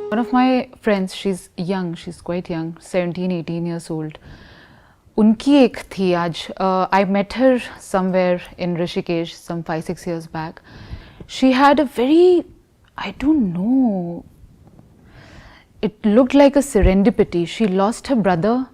One of my friends, she's young, she's quite young, 17, 18 years old. उनकी एक थी आज, I met her somewhere in Rishikesh some 5-6 years back. She had a very, I don't know, it looked like a serendipity. She lost her brother,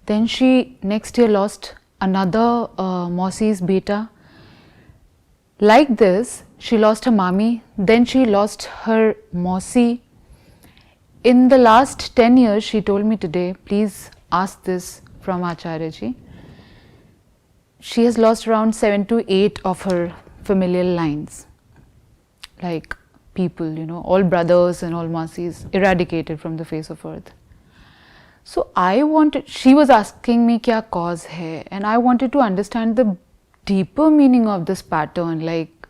then she next year lost another Mausi's beta. Like this, she lost her mami, then she lost her Mausi. In the last 10 years, she told me today, please ask this from Acharya ji. She has lost around 7 to 8 of her familial lines. Like people, you know, all brothers and all Mausis eradicated from the face of earth. So I wanted, she was asking me kya cause hai, and I wanted to understand the deeper meaning of this pattern. Like,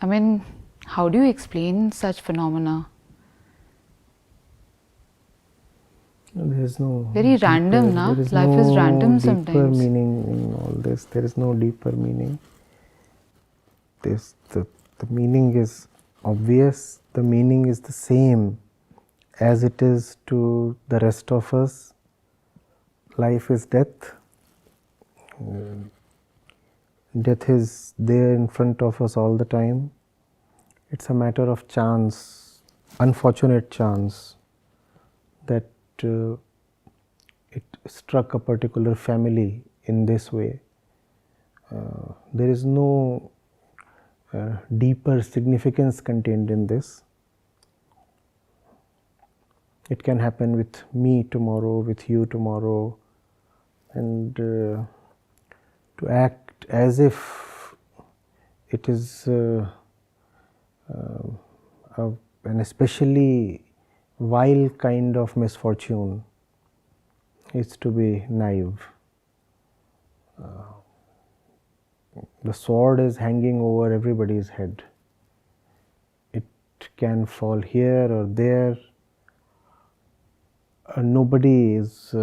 I mean, how do you explain such phenomena? There is no very deeper, random, na? Life No is random deeper sometimes. Meaning in all this. There is no deeper meaning. The meaning is obvious. The meaning is the same as it is to the rest of us. Life is death. Death is there in front of us all the time. It's a matter of chance, unfortunate chance, that it struck a particular family in this way. There is no deeper significance contained in this. It can happen with me tomorrow, with you tomorrow, and to act as if it is an especially vile kind of misfortune is to be naive. The sword is hanging over everybody's head. It can fall here or there. Nobody is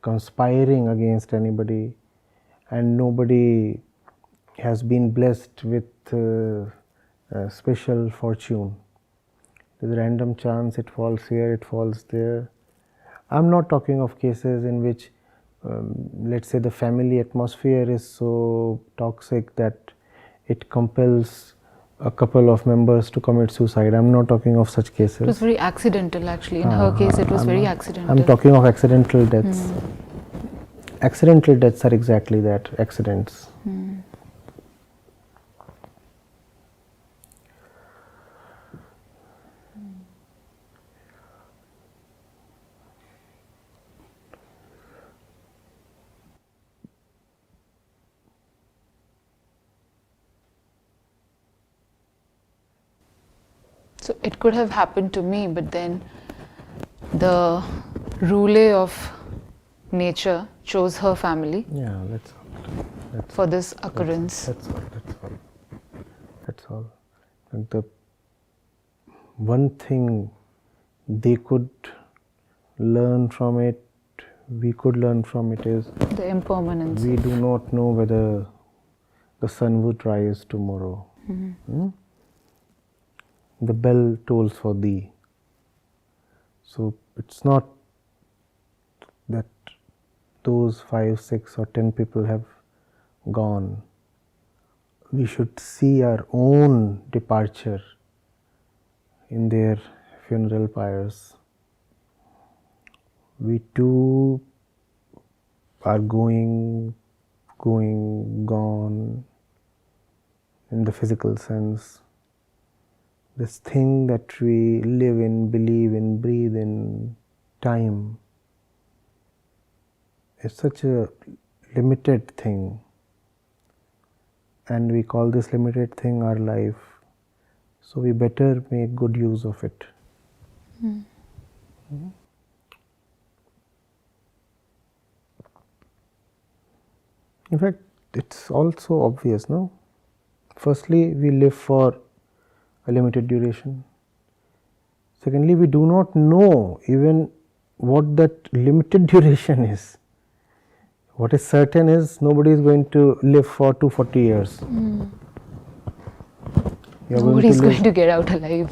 conspiring against anybody, and nobody has been blessed with special fortune. With random chance, it falls here, it falls there. I'm not talking of cases in which, let's say, the family atmosphere is so toxic that it compels a couple of members to commit suicide. I'm not talking of such cases. It was very accidental, actually. In her case, it was very accidental. I'm talking of accidental deaths. Accidental deaths are exactly that, accidents. So it could have happened to me, but then the ruler of nature chose her family. Yeah, that's for this occurrence. That's all. And the one thing they could learn from it, we could learn from it, is the impermanence. We do not know whether the sun would rise tomorrow. The bell tolls for thee. So it's not that those 5, 6 or 10 people have gone. We should see our own departure in their funeral pyres. We too are gone in the physical sense. This thing that we live in, believe in, breathe in, time, is such a limited thing, and we call this limited thing our life. So we better make good use of it. In fact, it's also obvious, no? Firstly, we live for a limited duration. Secondly, we do not know even what that limited duration is. What is certain is nobody is going to live for 240 years. You're Nobody's going going to get out alive.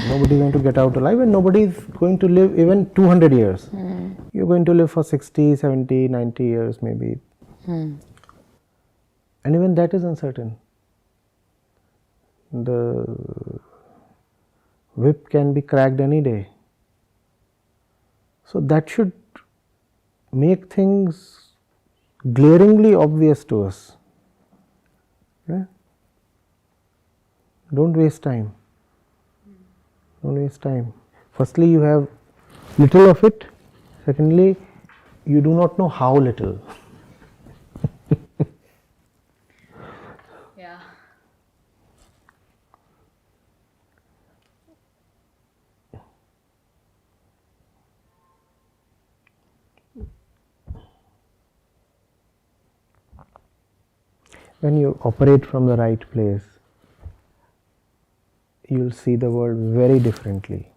Nobody is going to get out alive, and nobody is going to live even 200 years. You're going to live for 60, 70, 90 years maybe. And even that is uncertain. The whip can be cracked any day. So that should make things glaringly obvious to us. Yeah? Don't waste time. Don't waste time. Firstly, you have little of it. Secondly, you do not know how little. Yeah. When you operate from the right place, you will see the world very differently.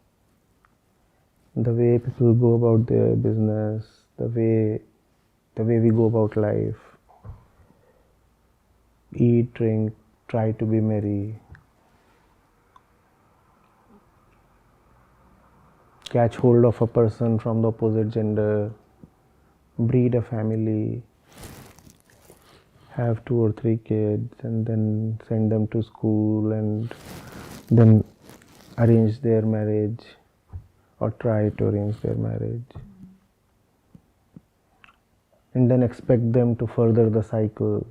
The way people go about their business, the way we go about life, eat, drink, try to be merry, catch hold of a person from the opposite gender, breed a family, have 2 or 3 kids, and then send them to school, and then arrange their marriage or try to arrange their marriage, and then expect them to further the cycle.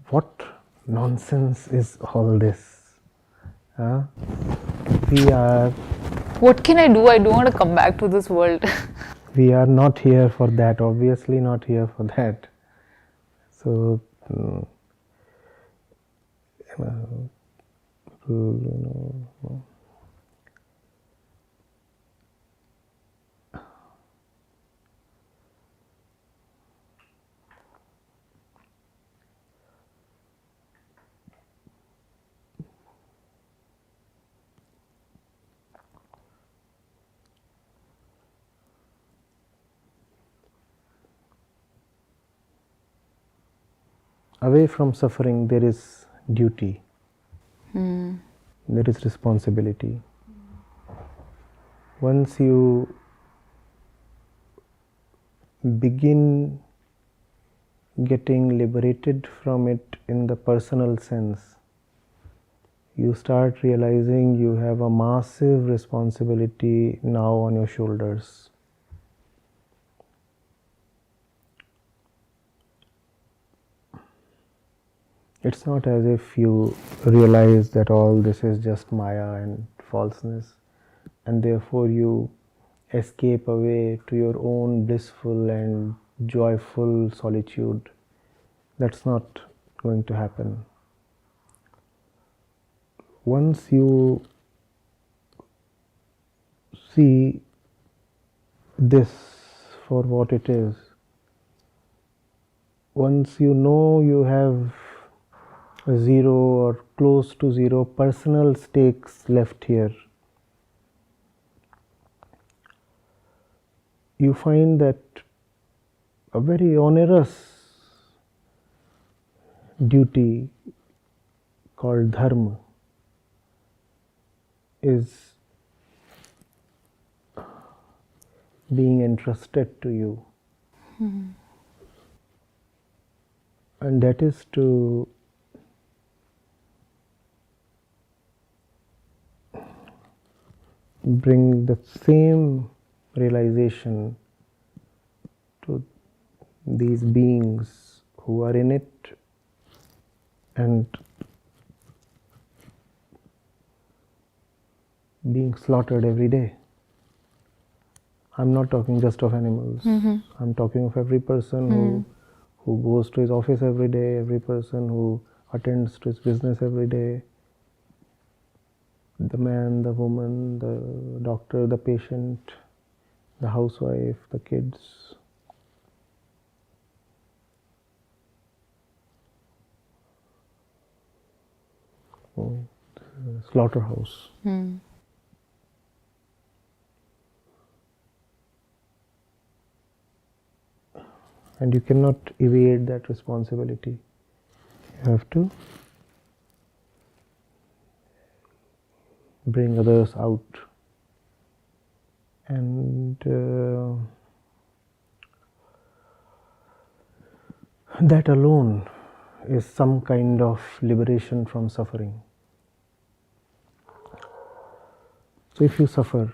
What nonsense is all this? Huh? What can I do? I don't want to come back to this world. We are not here for that, obviously not here for that. So, away from suffering, there is duty, there is responsibility. Once you begin getting liberated from it in the personal sense, you start realizing you have a massive responsibility now on your shoulders. It's not as if you realize that all this is just Maya and falseness, and therefore you escape away to your own blissful and joyful solitude. That's not going to happen. Once you see this for what it is, once you know you have zero or close to zero personal stakes left here, you find that a very onerous duty called dharma is being entrusted to you. And that is to bring the same realization to these beings who are in it and being slaughtered every day. I'm not talking just of animals. I'm talking of every person who goes to his office every day, every person who attends to his business every day, the man, the woman, the doctor, the patient, the housewife, the kids. Slaughterhouse. And you cannot evade that responsibility. You have to bring others out. And that alone is some kind of liberation from suffering. So if you suffer,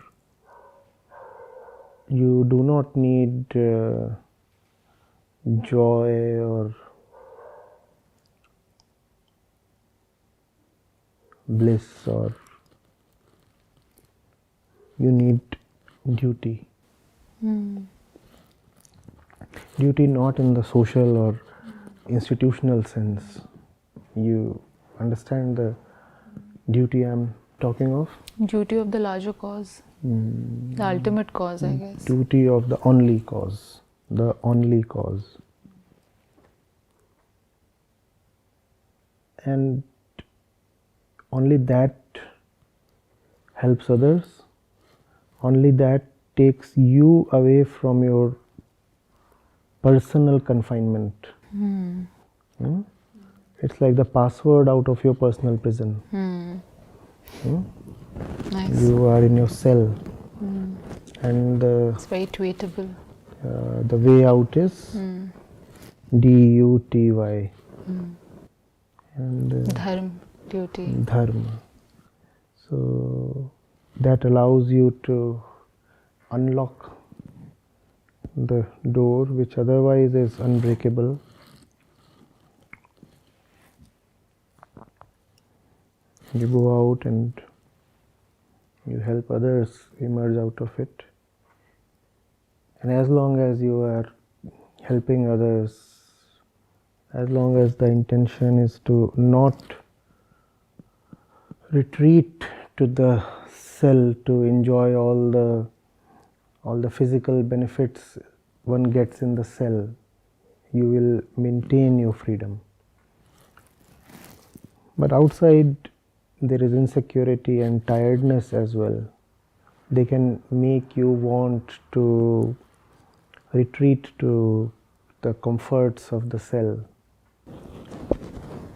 you do not need joy or bliss, or you need duty. Duty not in the social or institutional sense. You understand the duty I'm talking of? Duty of the larger cause, the ultimate cause, I guess. Duty of the only cause, the only cause. And only that helps others, only that takes you away from your personal confinement. It's like the password out of your personal prison. Nice. You are in your cell, and It's very tweetable. the way out is duty, and Dharma, duty. dharma. So that allows you to unlock the door which otherwise is unbreakable. You go out and you help others emerge out of it. And as long as you are helping others, as long as the intention is to not retreat to the cell to enjoy all the physical benefits one gets in the cell, you will maintain your freedom. But outside there is insecurity and tiredness as well. They can make you want to retreat to the comforts of the cell.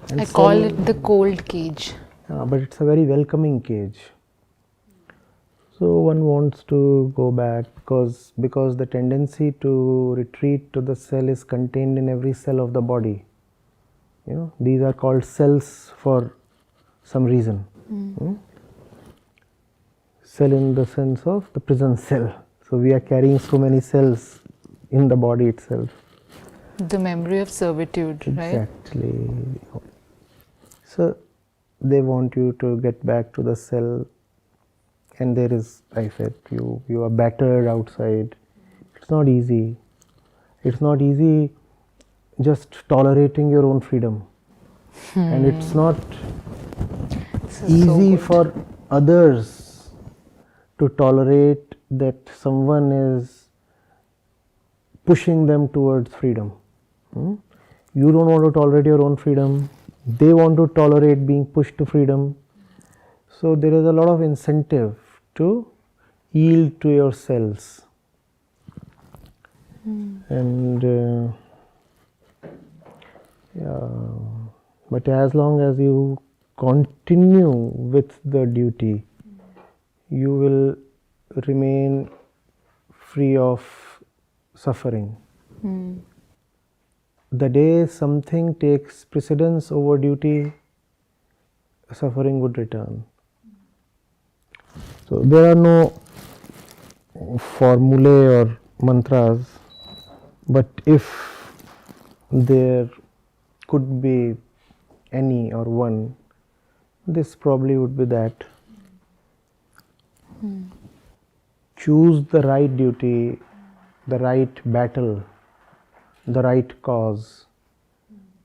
And I call it the cold cage. but it's a very welcoming cage. So one wants to go back because the tendency to retreat to the cell is contained in every cell of the body. These are called cells for some reason. Cell in the sense of the prison cell. So we are carrying so many cells in the body itself. The memory of servitude, right? Exactly. So they want you to get back to the cell, and there is, I said, you are battered outside. It's not easy. It's not easy just tolerating your own freedom. And it's not easy for others to tolerate that someone is pushing them towards freedom. You don't want to tolerate your own freedom. They want to tolerate being pushed to freedom. So there is a lot of incentive to yield to yourselves. And but as long as you continue with the duty, you will remain free of suffering. The day something takes precedence over duty, suffering would return. So there are no formulae or mantras, but if there could be any or one, this probably would be that. Choose the right duty, the right battle, the right cause,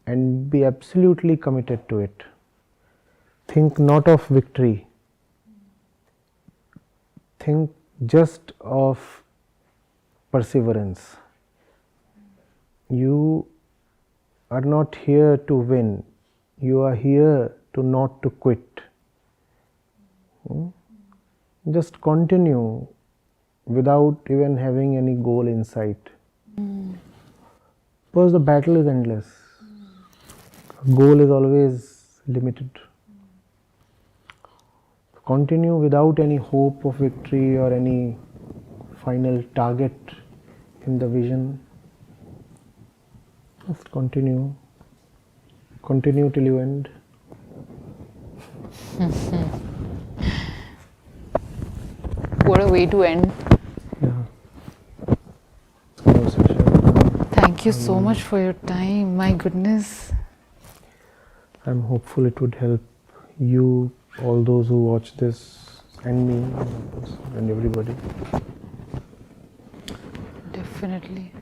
and be absolutely committed to it. Think not of victory. Think just of perseverance. You are not here to win. You are here to not to quit. Just continue without even having any goal in sight. Because the battle is endless. Goal is always limited. continue without any hope of victory or any final target in the vision. Just continue till you end. What a way to end. Yeah. Close session. Thank you so much for your time. My goodness. I'm hopeful it would help you, all those who watch this, and me, and everybody. Definitely.